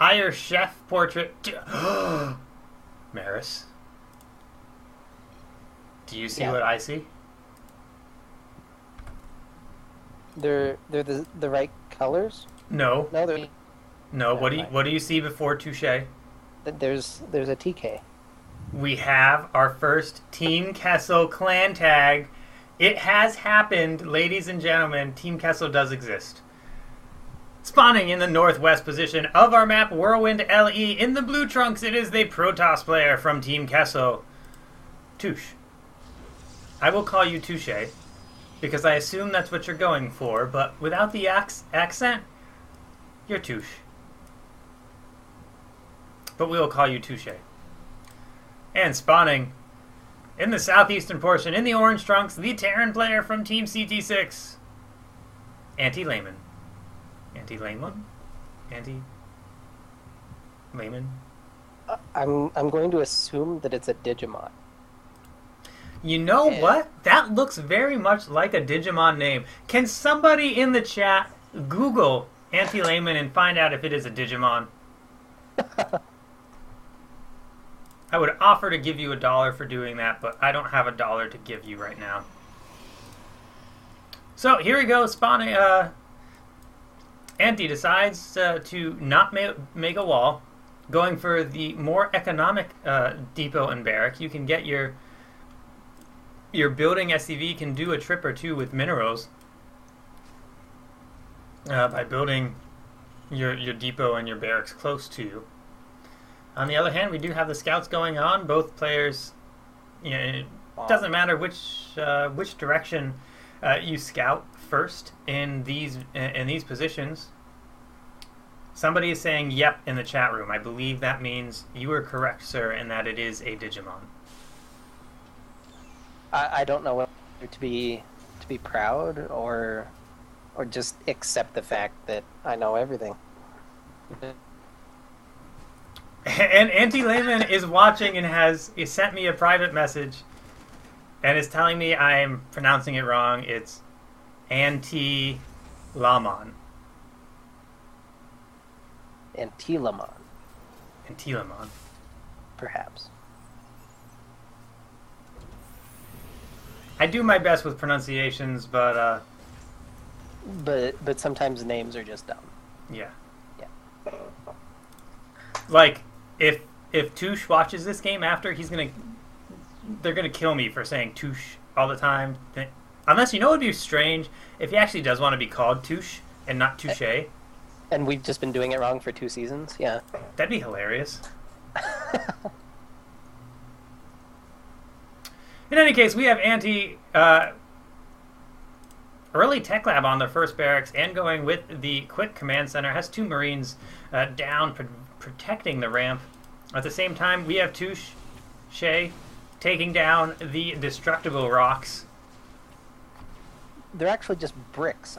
Hire chef portrait. Maris, do you see what I see? They're the right colors? No. No, they're No. never What do you see before Touche? there's a TK. We have our first Team Kessel clan tag. It has happened, ladies and gentlemen. Team Kessel does exist. Spawning in the northwest position of our map, Whirlwind LE. In the blue trunks, it is the Protoss player from Team Kessel, Touche. I will call you Touche, because I assume that's what you're going for, but without the accent, you're Touche. But we will call you Touche. And spawning in the southeastern portion, in the orange trunks, the Terran player from Team CT6, Antylamon. Antylamon? Antylamon? I'm going to assume that it's a Digimon. You know what? That looks very much like a Digimon name. Can somebody in the chat Google Antylamon and find out if it is a Digimon? I would offer to give you $1 for doing that, but I don't have $1 to give you right now. So here we go, spawning. Anty decides to not make a wall, going for the more economic depot and barrack. You can get your building SCV can do a trip or two with minerals by building your depot and your barracks close to you. On the other hand, we do have the scouts going on. Both players, it doesn't matter which direction you scout first in these positions. Somebody is saying "yep" in the chat room. I believe that means you are correct, sir, and that it is a Digimon. I don't know whether to be proud or just accept the fact that I know everything. And Antylamon is watching and has sent me a private message and is telling me I'm pronouncing it wrong. It's Antylamon. Antylamon. Antylamon. Perhaps. I do my best with pronunciations, but sometimes names are just dumb. Yeah. Yeah. Like if Touche watches this game after, they're gonna kill me for saying Touche all the time. Unless, it would be strange if he actually does want to be called Touche and not Touche. And we've just been doing it wrong for 2 seasons. Yeah. That'd be hilarious. In any case, we have Anty early tech lab on the first barracks and going with the quick command center. Has 2 Marines down protecting the ramp. At the same time, we have Touche taking down the destructible rocks. They're actually just bricks,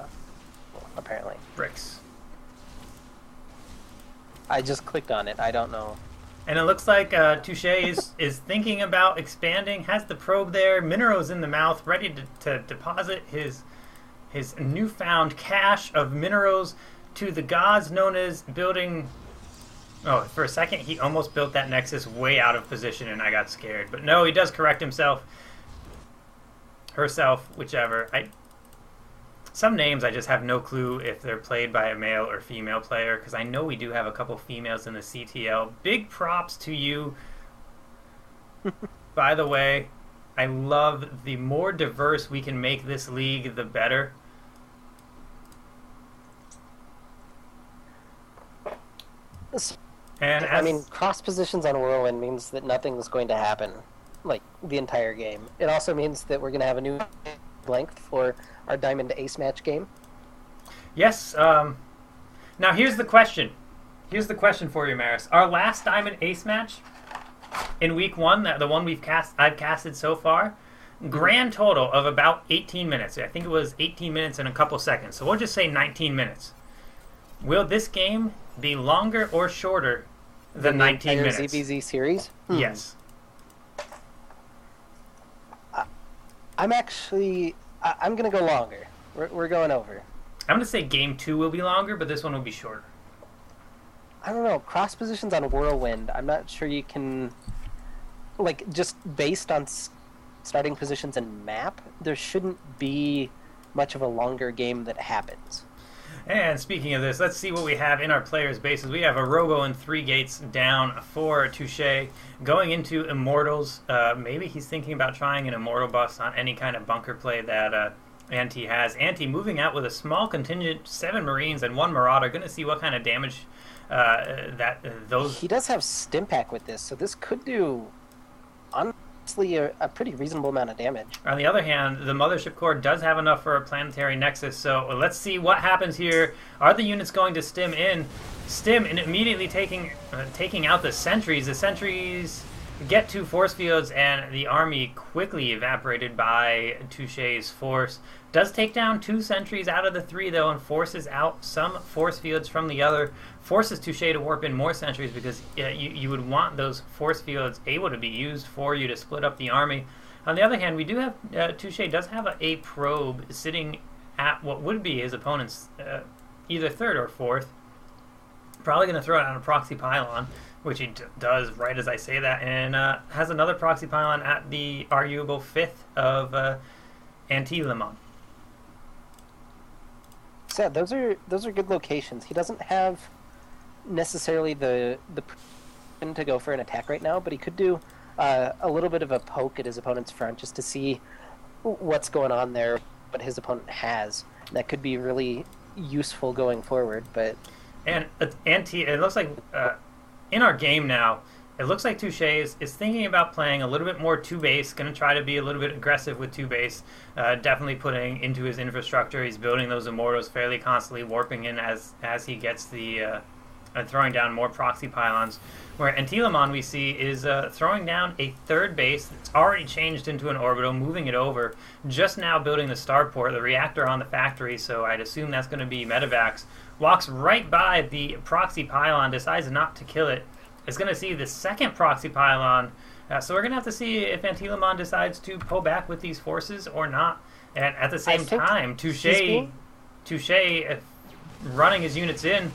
apparently. Bricks. I just clicked on it. I don't know. And it looks like Touche is thinking about expanding, has the probe there, minerals in the mouth, ready to deposit his newfound cache of minerals to the gods, known as building... Oh, for a second, he almost built that nexus way out of position, and I got scared. But no, he does correct himself. Herself, whichever. Some names I just have no clue if they're played by a male or female player, because I know we do have a couple females in the CTL. Big props to you. By the way, I love the more diverse we can make this league, the better. And I mean, cross positions on Whirlwind means that nothing's going to happen, like, the entire game. It also means that we're going to have a new length for our Diamond Ace match game. Yes. Now, here's the question. Here's the question for you, Maris. Our last Diamond Ace match in week 1, the one I've casted so far, grand total of about 18 minutes. I think it was 18 minutes and a couple seconds. So we'll just say 19 minutes. Will this game be longer or shorter than 19 minutes? The ZBZ series? Yes. I'm going to go longer. We're going over. I'm going to say game 2 will be longer, but this one will be shorter. I don't know, cross positions on Whirlwind, I'm not sure you can, like, just based on starting positions and map, there shouldn't be much of a longer game that happens. And speaking of this, let's see what we have in our players' bases. We have a Robo and 3 gates down for Touche. Going into Immortals, maybe he's thinking about trying an Immortal bust on any kind of bunker play that Anty has. Anty moving out with a small contingent, 7 Marines and 1 Marauder. Going to see what kind of damage those... He does have Stimpack with this, so this could do... honestly a pretty reasonable amount of damage. On the other hand, the Mothership Core does have enough for a Planetary Nexus, so let's see what happens here. Are the units going to stim in? Stim and immediately taking out the sentries. The sentries get 2 force fields, and the army quickly evaporated by Touche's force. Does take down 2 sentries out of the 3, though, and forces out some force fields from the other. Forces Touche to warp in more sentries because you would want those force fields able to be used for you to split up the army. On the other hand, we do have Touche does have a probe sitting at what would be his opponent's either 3rd or 4th. Probably going to throw it on a proxy pylon, which he does right as I say that, and has another proxy pylon at the arguable 5th of Antylamon. So yeah, those are good locations. He doesn't have necessarily the to go for an attack right now, but he could do a little bit of a poke at his opponent's front just to see what's going on there, what his opponent has. And that could be really useful going forward. But and it looks like in our game now, it looks like Touche is thinking about playing a little bit more 2-base, going to try to be a little bit aggressive with 2-base, definitely putting into his infrastructure. He's building those Immortals fairly constantly, warping in as he gets the throwing down more proxy pylons. Where Antylamon we see is throwing down a 3rd base that's already changed into an orbital, moving it over, just now building the starport, the reactor on the factory, so I'd assume that's going to be medevacs. Walks right by the proxy pylon, decides not to kill it. Is going to see the 2nd proxy pylon, so we're going to have to see if Antylamon decides to pull back with these forces or not. And at the same time, Touche running his units in.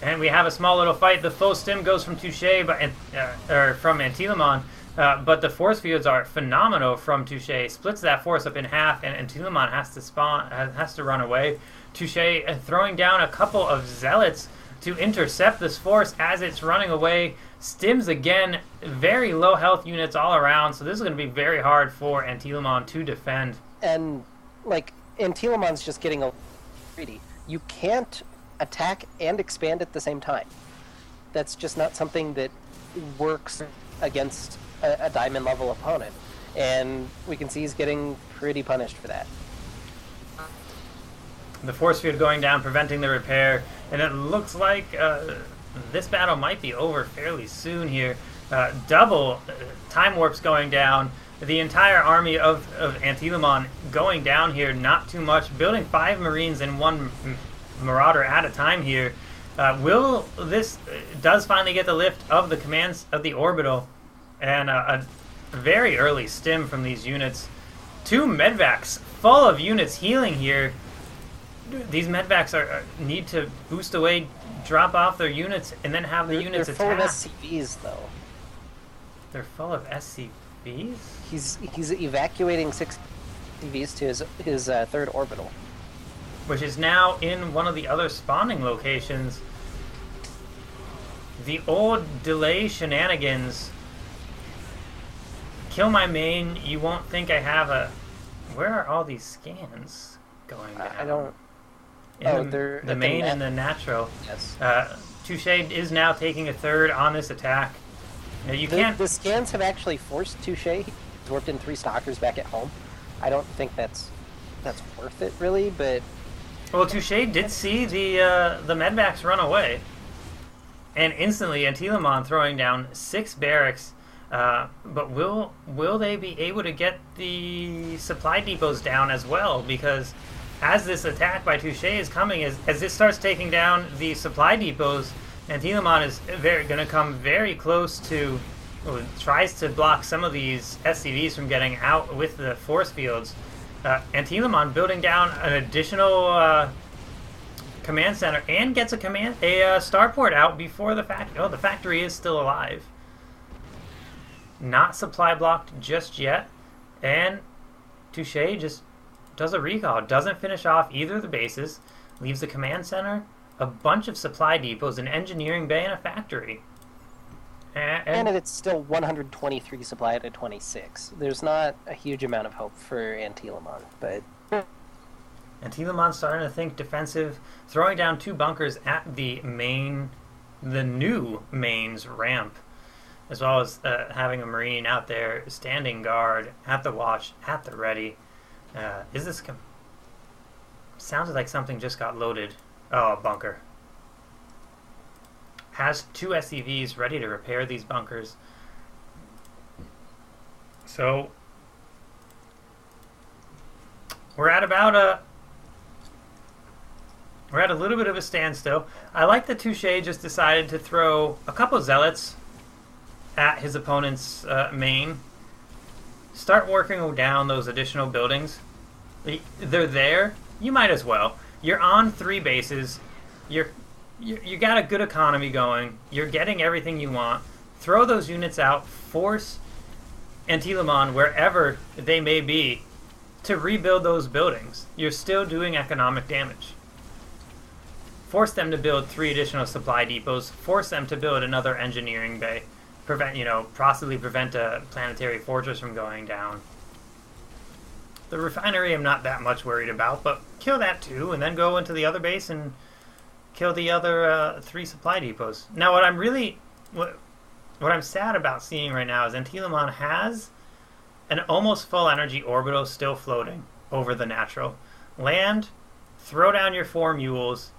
And we have a small little fight. The full stim goes from Touche, from Antylamon, but the force fields are phenomenal from Touche. Splits that force up in half, and Antylamon has to run away. Touche throwing down a couple of zealots to intercept this force as it's running away. Stims again, very low health units all around, so this is going to be very hard for Antylamon to defend. And like Antylamon's just getting a greedy. You can't attack and expand at the same time. That's just not something that works against a diamond level opponent, and we can see he's getting pretty punished for that. The force field going down, preventing the repair, and it looks like this battle might be over fairly soon here. Double time warps going down. The entire army of Antylamon going down here, not too much. Building 5 Marines and 1 Marauder at a time here. Will this does finally get the lift of the commands of the orbital, and a very early stim from these units. 2 medvacs full of units healing here. These medvacs need to boost away, drop off their units, and then have the units attack. They're full of SCVs, though. They're full of SCVs? He's evacuating 6 SCVs to his 3rd orbital, which is now in one of the other spawning locations. The old delay shenanigans. Kill my main, you won't think I have a... Where are all these scans going down? I don't... They're the main and the natural. Yes. Touche is now taking a 3rd on this attack. Now you can't... The scans have actually forced Touche. He's warped in 3 stalkers back at home. I don't think that's worth it, really, but... Well, Touche did see the medvacs run away. And instantly, Antylamon throwing down 6 barracks. But will they be able to get the supply depots down as well? Because as this attack by Touche is coming, as this starts taking down the supply depots, Antylamon is going to come very close to, tries to block some of these SCVs from getting out with the force fields. Antylamon building down an additional command center and gets a starport out before the factory. Oh, the factory is still alive. Not supply blocked just yet. And Touche just does a recall. Doesn't finish off either of the bases. Leaves the command center, a bunch of supply depots, an engineering bay, and a factory. And it's still 123 supply out of 26. There's not a huge amount of hope for Antylamon, but... Antylamon's starting to think defensive, throwing down 2 bunkers at the new main's ramp, as well as having a Marine out there standing guard at the watch, at the ready. Is this... Sounds like something just got loaded. Oh, a bunker. Has 2 SCVs ready to repair these bunkers. So we're at about a little bit of a standstill. I like that Touche just decided to throw a couple zealots at his opponent's main. Start working down those additional buildings. They're there. You might as well. You're on 3 bases. You got a good economy going. You're getting everything you want. Throw those units out. Force Antylamon, wherever they may be, to rebuild those buildings. You're still doing economic damage. Force them to build 3 additional supply depots. Force them to build another engineering bay. Possibly prevent a planetary fortress from going down. The refinery I'm not that much worried about, but kill that too, and then go into the other base and kill the other 3 supply depots. Now, what I'm sad about seeing right now is Antylamon has an almost full energy orbital still floating over the natural. Land, throw down your 4 mules,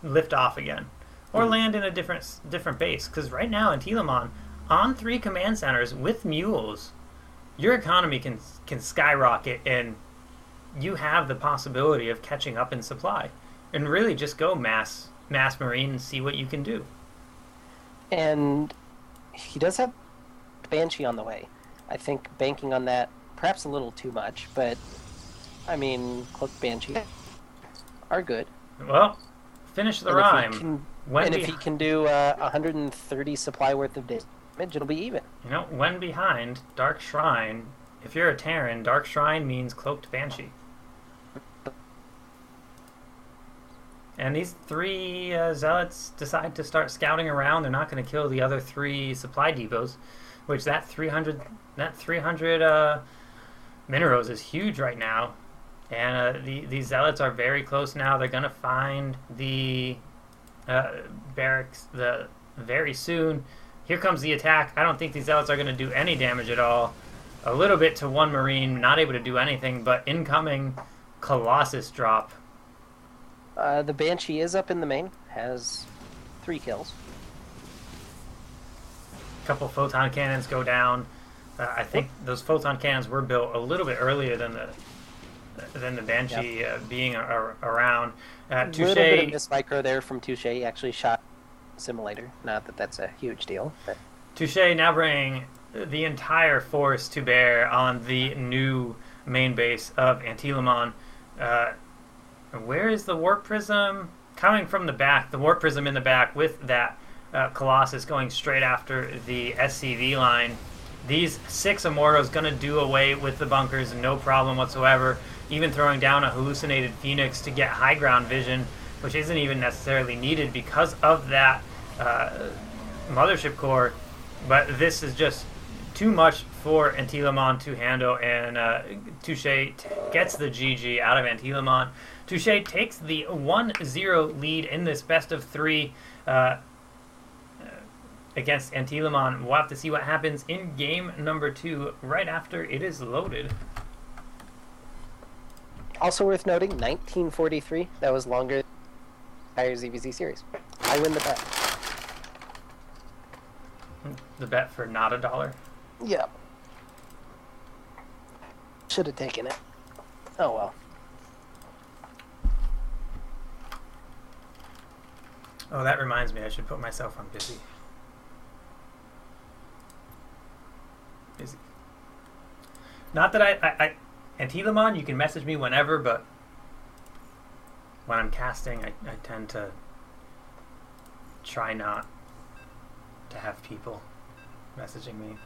lift off again. Or land in a different base. Because right now, Antylamon, on 3 command centers with mules, your economy can skyrocket, and you have the possibility of catching up in supply. And really just go mass marine and see what you can do. And he does have Banshee on the way. I think banking on that, perhaps a little too much, but I mean, Cloaked Banshee are good. Well, finish the rhyme. If he can do 130 supply worth of damage, it'll be even. When behind, Dark Shrine, if you're a Terran, Dark Shrine means Cloaked Banshee. And these 3 zealots decide to start scouting around. They're not going to kill the other 3 supply depots, which that 300 minerals is huge right now. And these zealots are very close now. They're going to find the barracks very soon. Here comes the attack. I don't think these zealots are going to do any damage at all. A little bit to 1 Marine, not able to do anything, but incoming Colossus drop. The Banshee is up in the main, has 3 kills. A couple photon cannons go down. I think those photon cannons were built a little bit earlier than the Banshee being around. Touche. A little bit of mismicro there from Touche. He actually shot Simulator. Not that that's a huge deal. But. Touche now bringing the entire force to bear on the new main base of Antylamon. Where is the Warp Prism? Coming from the back. The Warp Prism in the back with that Colossus going straight after the SCV line. These 6 Immortals going to do away with the bunkers, no problem whatsoever. Even throwing down a hallucinated Phoenix to get high ground vision, which isn't even necessarily needed because of that mothership core. But this is just too much for Antylamon to handle, and Touche gets the GG out of Antylamon. Touche takes the 1-0 lead in this best of 3 against Antylamon. We'll have to see what happens in game number 2 right after it is loaded. Also worth noting, 1943. That was longer than the entire ZVZ series. I win the bet. The bet for not $1? Yeah. Should have taken it. Oh well. Oh, that reminds me. I should put myself on busy. Busy. Not that I Antylamon, you can message me whenever, but when I'm casting, I tend to try not to have people messaging me.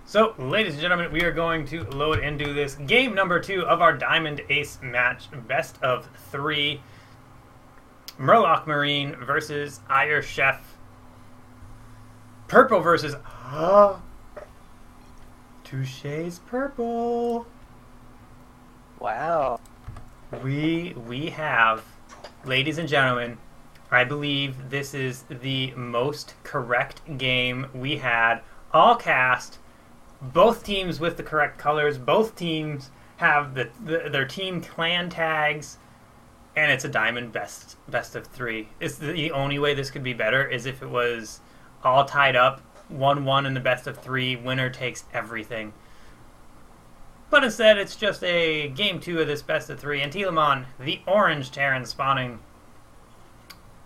So, ladies and gentlemen, we are going to load into this game number 2 of our Diamond Ace match, best of 3. Murloc Marine versus Ire Chef. Purple versus Touche's purple. Wow. We have, ladies and gentlemen, I believe this is the most correct game we had. All cast, both teams with the correct colors, both teams have their team clan tags, and it's a diamond best of 3. It's the only way this could be better is if it was all tied up, 1-1 in the best of 3, winner takes everything. But instead, it's just a game 2 of this best of 3. Antylamon, the orange Terran, spawning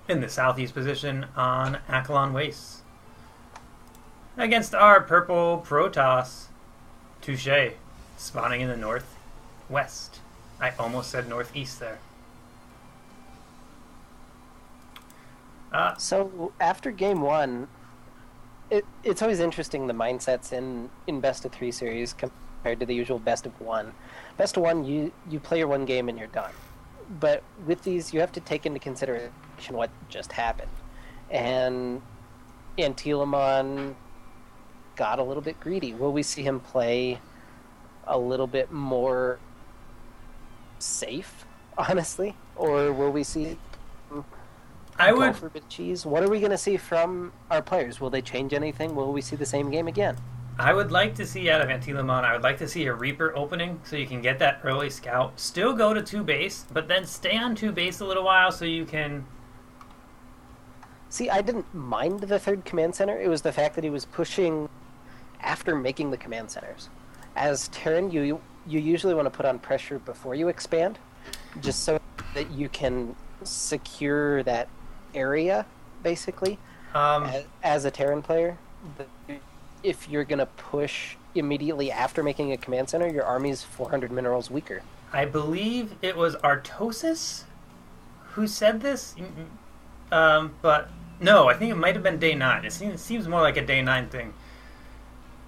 in the southeast position on Antylamon Wastes. Against our purple Protoss, Touche, spawning in the northwest. I almost said northeast there. So after game 1, it's always interesting the mindsets in best of 3 series compared to the usual best of 1. Best of 1, you play your one game and you're done. But with these, you have to take into consideration what just happened. And Antylamon got a little bit greedy. Will we see him play a little bit more safe, honestly? Or will we see him go for a bit of cheese? What are we going to see from our players? Will they change anything? Will we see the same game again? I would like to see out of Antylamon, I would like to see a Reaper opening so you can get that early scout. Still go to 2 base, but then stay on 2 base a little while so you can... See, I didn't mind the 3rd command center. It was the fact that he was pushing after making the command centers. As Terran, you usually want to put on pressure before you expand, just so that you can secure that area, basically. As a Terran player, if you're going to push immediately after making a command center, your army's 400 minerals weaker. I believe it was Artosis who said this, but no, I think it might have been day 9. It seems more like a day 9 thing.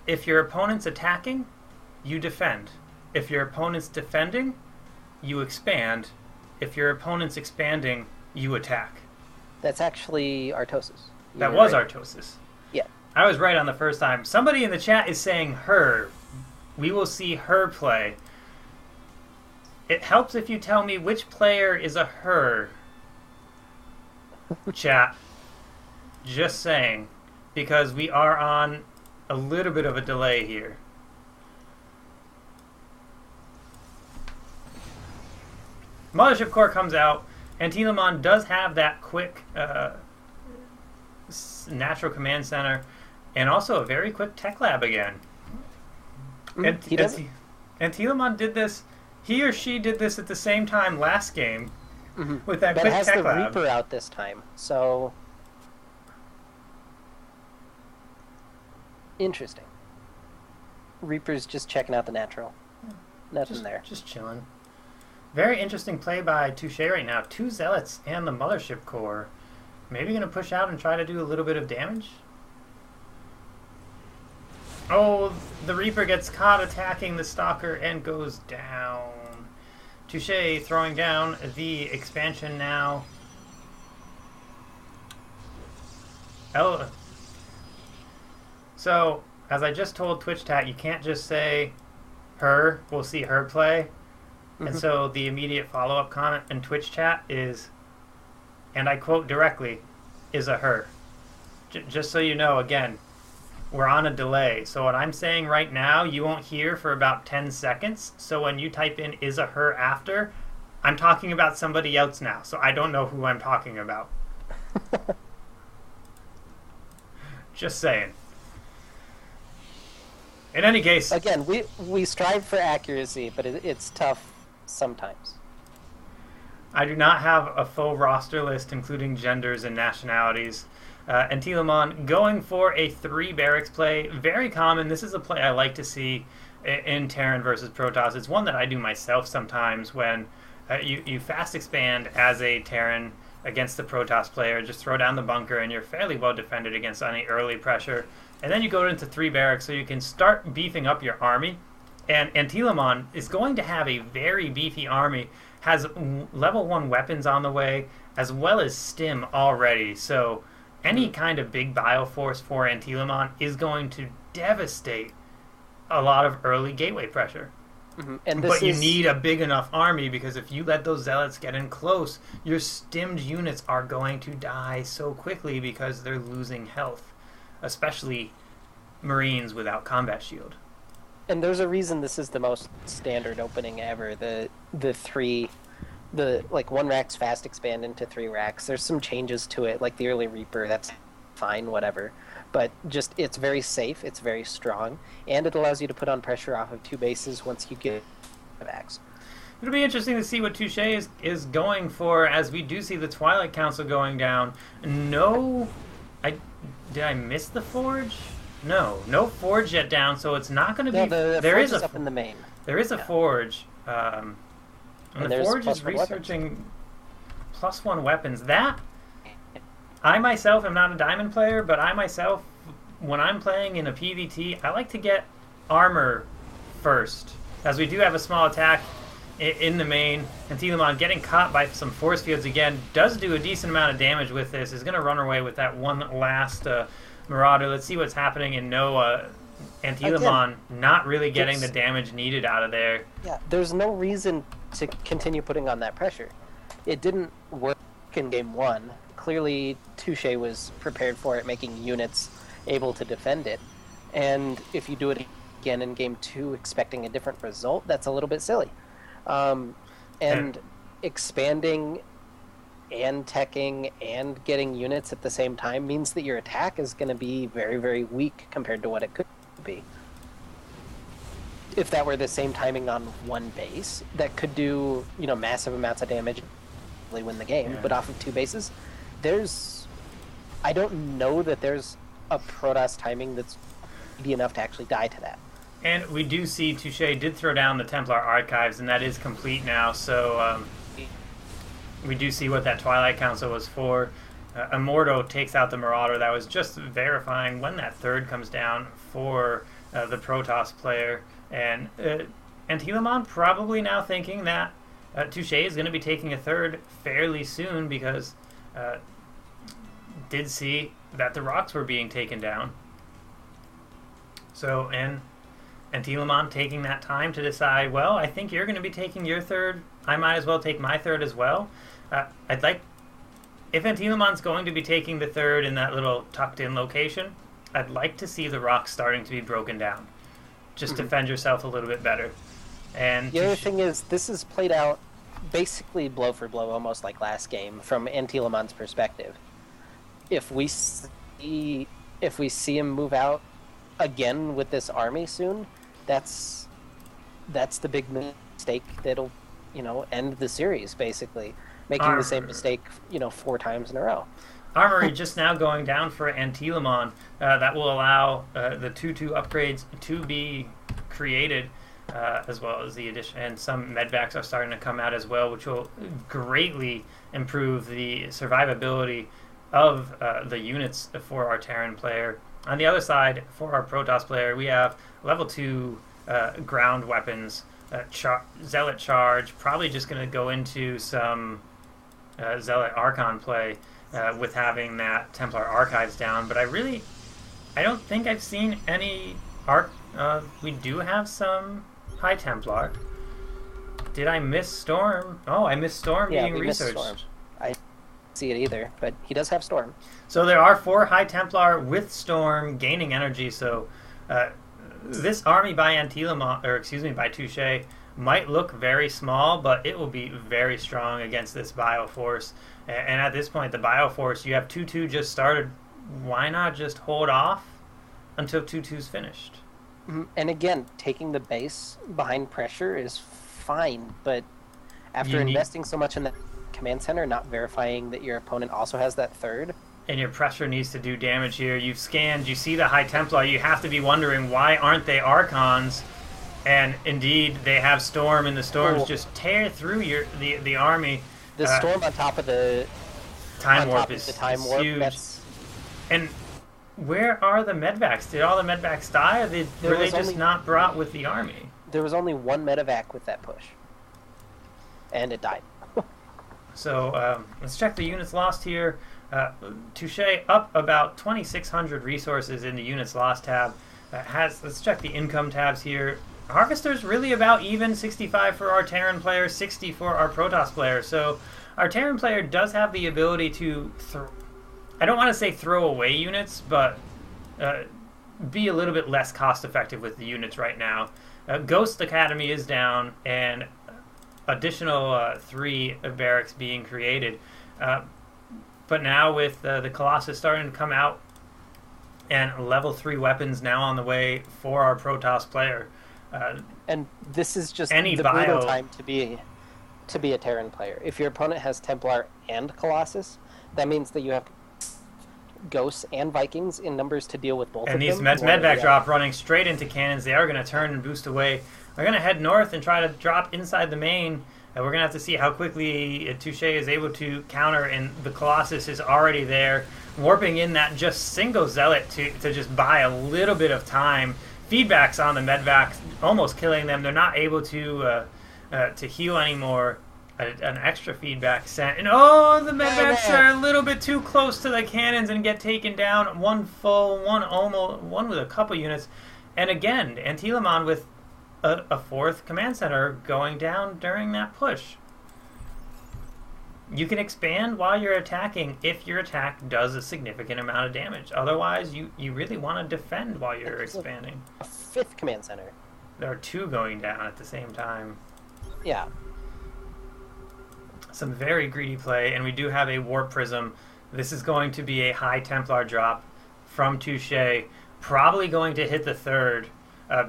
If your opponent's attacking, you defend. If your opponent's defending, you expand. If your opponent's expanding, you attack. That's actually Artosis. That was right. Artosis. Yeah. I was right on the first time. Somebody in the chat is saying her. We will see her play. It helps if you tell me which player is a her. Chat. Just saying. Because we are on a little bit of a delay here. Mothership Core comes out. Antylamon does have that quick natural command center and also a very quick tech lab again. Antylamon did this, he or she did this at the same time last game with that quick tech lab. But it has the Reaper out this time, so... Interesting. Reaper's just checking out the natural. Nothing there. Just chilling. Very interesting play by Touche right now. 2 Zealots and the Mothership Core. Maybe going to push out and try to do a little bit of damage? Oh, the Reaper gets caught attacking the Stalker and goes down. Touche throwing down the expansion now. So, as I just told Twitch Chat, you can't just say her, we'll see her play. And so the immediate follow-up comment in Twitch Chat is, and I quote directly, is a her. Just so you know, again, we're on a delay. So what I'm saying right now, you won't hear for about 10 seconds. So when you type in is a her after, I'm talking about somebody else now. So I don't know who I'm talking about. Just saying. In any case... Again, we strive for accuracy, but it's tough sometimes. I do not have a full roster list, including genders and nationalities. Antylamon going for a 3 barracks play. Very common. This is a play I like to see. in Terran versus Protoss. It's one that I do myself sometimes when you fast expand as a Terran against the Protoss player, just throw down the bunker and you're fairly well defended against any early pressure. And then you go into 3 barracks so you can start beefing up your army. And Antylamon is going to have a very beefy army, has level 1 weapons on the way, as well as stim already. So any kind of big bioforce for Antylamon is going to devastate a lot of early gateway pressure. But you need a big enough army, because if you let those zealots get in close, your stimmed units are going to die so quickly because they're losing health, especially Marines without combat shield. And there's a reason this is the most standard opening ever. The 1 racks fast expand into 3 racks. There's some changes to it, like the early Reaper. That's fine, whatever. But just, it's very safe, it's very strong, and it allows you to put on pressure off of 2 bases once you get vax. It'll be interesting to see what Touche is going for, as we do see the Twilight Council going down. Did I miss the Forge? No Forge yet down, so it's not going to be... The Forge is up in the main. There is a Forge, and the Forge is researching +1 weapons. That... I myself am not a diamond player, but I myself, when I'm playing in a PvT, I like to get armor first, as we do have a small attack in the main. Antylamon getting caught by some force fields again does do a decent amount of damage with this. Is going to run away with that one last Marauder. Let's see what's happening in Noah. Antylamon not really getting the damage needed out of there. Yeah, there's no reason to continue putting on that pressure. It didn't work in game 1. Clearly, Touche was prepared for it, making units able to defend it. And if you do it again in game 2, expecting a different result, that's a little bit silly. And expanding and teching and getting units at the same time means that your attack is going to be very, very weak compared to what it could be. If that were the same timing on 1 base, that could do, massive amounts of damage, really win the game. But off of 2 bases, I don't know that there's a Protoss timing that's easy enough to actually die to that. And we do see Touche did throw down the Templar Archives, and that is complete now, so we do see what that Twilight Council was for. Immorto takes out the Marauder. That was just verifying when that 3rd comes down for the Protoss player. And Antylamon probably now thinking that Touche is going to be taking a 3rd fairly soon, because did see that the rocks were being taken down. So, and Antylamon taking that time to decide, well, I think you're going to be taking your 3rd. I might as well take my 3rd as well. If Antylamon's going to be taking the 3rd in that little tucked-in location, I'd like to see the rocks starting to be broken down. Just defend yourself a little bit better. And the other thing is, this is played out basically blow for blow, almost like last game, from Antylamon's perspective. If we see him move out again with this army soon, that's the big mistake that'll end the series, basically making the same mistake 4 times in a row. Armory just now going down for Antylamon. That will allow the 2/2 upgrades to be created, as well as the addition, and some medvacs are starting to come out as well, which will greatly improve the survivability of the units for our Terran player. On the other side, for our Protoss player, we have level 2 ground weapons, Zealot Charge, probably just going to go into some Zealot Archon play with having that Templar Archives down. But I don't think I've seen any we do have some High Templar. Did I miss Storm? Oh, I missed Storm being researched. Storm. I see it either, but he does have Storm. So there are 4 High Templar with Storm gaining energy. So this army by by Touche might look very small, but it will be very strong against this Bioforce. And at this point, the Bioforce, you have 2/2 just started. Why not just hold off until 2/2's finished? And again, taking the base behind pressure is fine, but after investing so much in the command center, not verifying that your opponent also has that 3rd. And your pressure needs to do damage here. You've scanned, you see the High Templar, you have to be wondering, why aren't they Archons? And indeed, they have Storm, and the Storms Oh. just tear through the army. The storm on top of the Time on warp top of is the time warp. huge. That's And where are the medvacs? Did all the medvacs die, or were they just not brought with the army? there was only one medevac with that push, and it died. So let's check the units lost here. Touche up about 2,600 resources in the units lost tab. Let's check the income tabs here. Harvester's really about even, 65 for our Terran player, 60 for our Protoss player. So our Terran player does have the ability to, I don't want to say throw away units, but be a little bit less cost effective with the units right now. Ghost Academy is down, and additional 3 barracks being created. But now with the Colossus starting to come out, and level 3 weapons now on the way for our Protoss player. And this is just Any the bio- brutal time to be a Terran player. If your opponent has Templar and Colossus, that means that you have Ghosts and Vikings in numbers to deal with both And of these them. medvac drop running straight into cannons. They are going to turn and boost away. They're going to head north and try to drop inside the main. We're going to have to see how quickly Touche is able to counter, and the Colossus is already there, warping in that just single Zealot to just buy a little bit of time. Feedbacks on the medvacs, almost killing them. They're not able to heal anymore. An extra feedback sent, and the medvacs are a little bit too close to the cannons and get taken down. One full, one almost, one with a couple units, and again, Antylamon with a 4th command center going down during that push. You can expand while you're attacking if your attack does a significant amount of damage. Otherwise, you really want to defend while you're expanding. A 5th command center. There are 2 going down at the same time. Yeah. Some very greedy play, and we do have a Warp Prism. This is going to be a high Templar drop from Touche. Probably going to hit the 3rd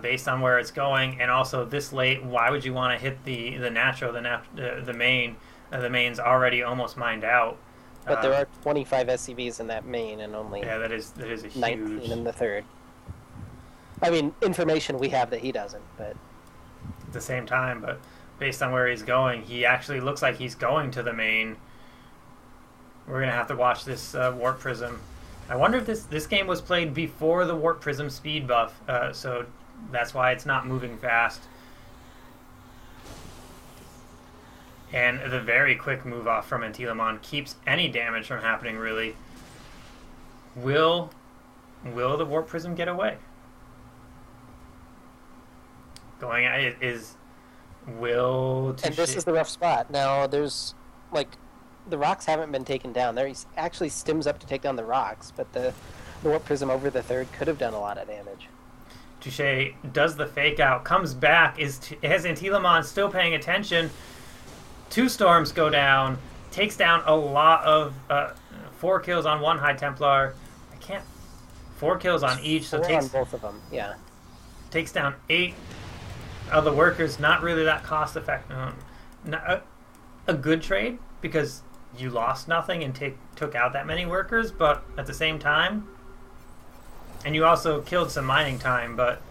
based on where it's going. And also this late, why would you want to hit the natural, the main? The main's already almost mined out. But there are 25 SCVs in that main, and only that is a huge 19 in the 3rd. I mean, information we have that he doesn't, but at the same time, but based on where he's going, he actually looks like he's going to the main. We're gonna have to watch this Warp Prism. I wonder if this game was played before the Warp Prism speed buff, so that's why it's not moving fast. And the very quick move off from Antylamon keeps any damage from happening, really. Will the Warp Prism get away? Going at it is... Will Touche... And this is the rough spot. Now, there's, like, the rocks haven't been taken down. There actually stims up to take down the rocks, but the Warp Prism over the 3rd could have done a lot of damage. Touche does the fake out, comes back, has Antylamon still paying attention. 2 storms go down, takes down a lot of 4 kills on 1 High Templar. 4 kills on each, so 4 takes on both of them. Yeah. Takes down 8 of the workers. Not really that cost effective. A good trade because you lost nothing and took out that many workers, but at the same time, and you also killed some mining time, but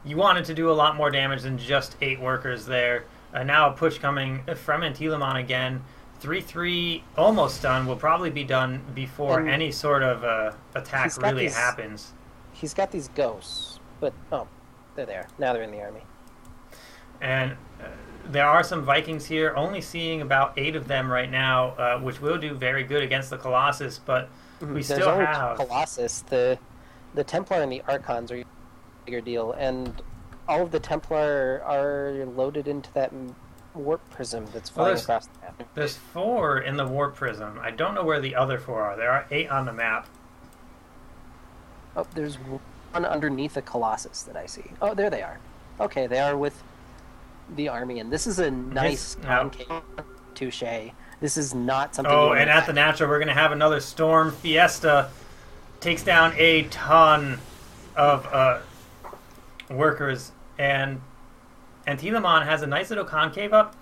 you wanted to do a lot more damage than just 8 workers there. Now a push coming from Antylamon again. 3-3 almost done. Will probably be done before any sort of attack really happens. He's got these ghosts, but they're there. Now they're in the army. And there are some Vikings here, only seeing about 8 of them right now, which will do very good against the Colossus, but we still have... Colossus, the Templar and the Archons are a bigger deal, and all of the Templar are loaded into that Warp Prism that's flying across the map. There's 4 in the Warp Prism. I don't know where the other 4 are. There are 8 on the map. Oh, there's one underneath the Colossus that I see. Oh, there they are. Okay, they are with the army, and this is a nice concave Touche. This is not something... Oh, and at the natural, we're going to have another Storm Fiesta. Takes down a ton of workers, and Antylamon has a nice little concave up.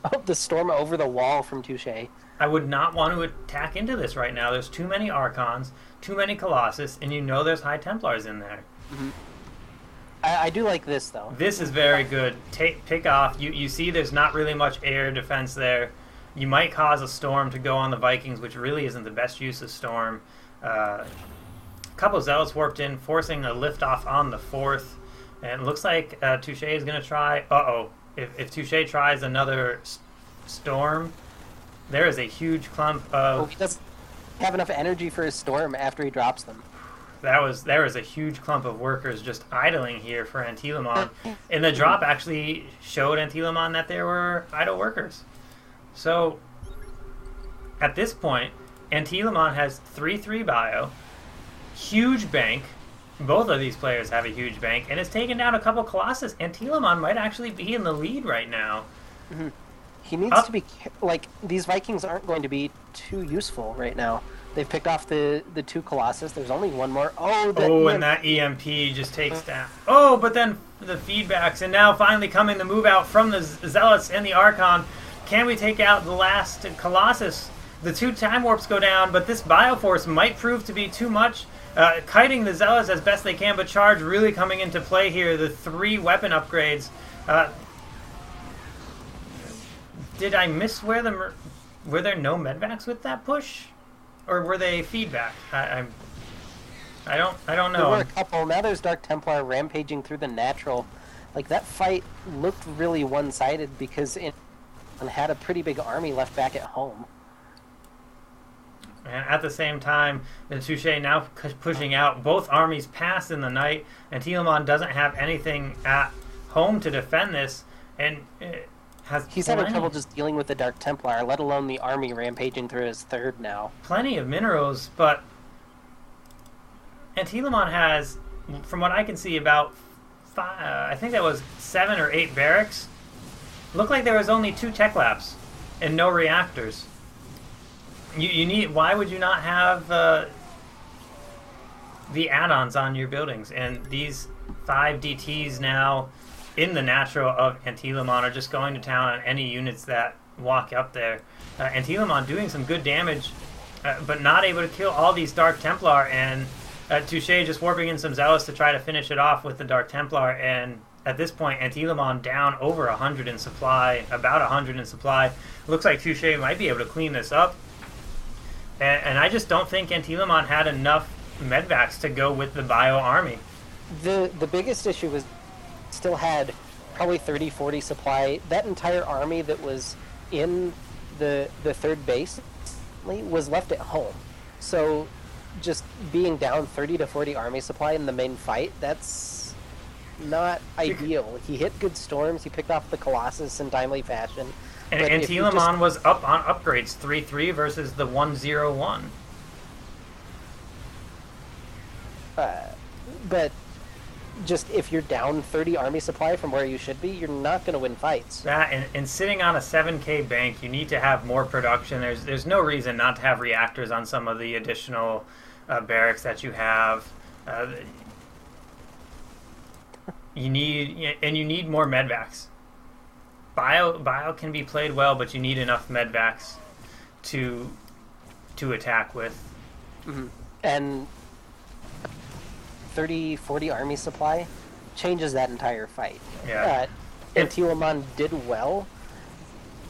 Oh, the storm over the wall from Touche. I would not want to attack into this right now. There's too many Archons, too many Colossus, and you know there's High Templars in there. Mm-hmm. I do like this, though. This is very good. Pick off. You see there's not really much air defense there. You might cause a storm to go on the Vikings, which really isn't the best use of storm. A couple of Zealots warped in, forcing a liftoff on the 4th. And it looks like Touche is going to try... Uh-oh. If Touche tries another storm, there is a huge clump of... Oh, he doesn't have enough energy for his storm after he drops them. There was a huge clump of workers just idling here for Antylamon. And the drop actually showed Antylamon that there were idle workers. So, at this point, Antylamon has 3-3 bio, huge bank. Both of these players have a huge bank, and it's taken down a couple Colossus. Antylamon might actually be in the lead right now. Mm-hmm. He needs to be... Like, these Vikings aren't going to be too useful right now. They've picked off the 2 Colossus. There's only one more. And that EMP just takes down. Oh, but then the feedbacks, and now finally coming the move out from the Zealots and the Archon. Can we take out the last Colossus? The 2 time warps go down, but this Bioforce might prove to be too much. Kiting the Zealots as best they can, but Charge really coming into play here. The 3 weapon upgrades. Did I miss were there no medvacs with that push? Or were they feedback? I don't know. There were a couple. Now there's Dark Templar rampaging through the natural. Like, that fight looked really one-sided because it had a pretty big army left back at home. And at the same time, the Touche now pushing out. Both armies pass in the night, and Antylamon doesn't have anything at home to defend this, and he's having trouble just dealing with the Dark Templar, let alone the army rampaging through his 3rd now. Plenty of minerals, but Antylamon has, from what I can see, about 5, I think that was 7 or 8 barracks. Looked like there was only 2 tech labs and no reactors. You need. Why would you not have the add-ons on your buildings? And these 5 DTs now in the natural of Antylamon are just going to town on any units that walk up there. Antylamon doing some good damage, but not able to kill all these Dark Templar, and Touche just warping in some Zealots to try to finish it off with the Dark Templar. And at this point, Antylamon down over 100 in supply, about 100 in supply. Looks like Touche might be able to clean this up. And I just don't think Antylamon had enough medvacs to go with the bio army. The biggest issue was still had probably 30-40 supply. That entire army that was in the 3rd base was left at home. So just being down 30 to 40 army supply in the main fight, that's not ideal. He hit good storms. He picked off the Colossus in timely fashion. And Antylamon was up on upgrades 3-3 versus the 1-0-1. But just if you're down 30 army supply from where you should be, you're not going to win fights. That and sitting on a 7K bank, you need to have more production. There's no reason not to have reactors on some of the additional barracks that you have. You need more medvacs. Bio can be played well, but you need enough medvacs to attack with. Mm-hmm. And 30-40 army supply changes that entire fight. Yeah. Antylamon did well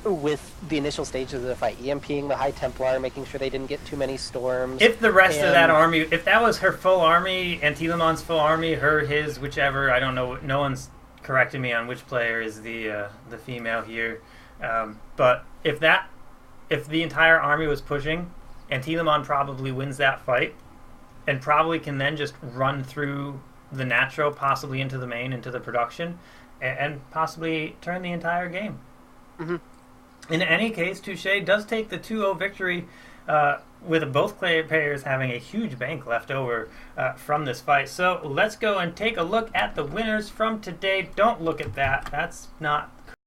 with the initial stages of the fight, EMPing the High Templar, making sure they didn't get too many storms. If the rest of that army, if that was her full army, Antylamon's full army, his, whichever, I don't know, no one's corrected me on which player is the female here. But if the entire army was pushing, Antylamon probably wins that fight, and probably can then just run through the natural, possibly into the main, into the production, and possibly turn the entire game. Mm-hmm. In any case, Touche does take the 2-0 victory, with both players having a huge bank left over from this fight. So let's go and take a look at the winners from today. Don't look at that. That's not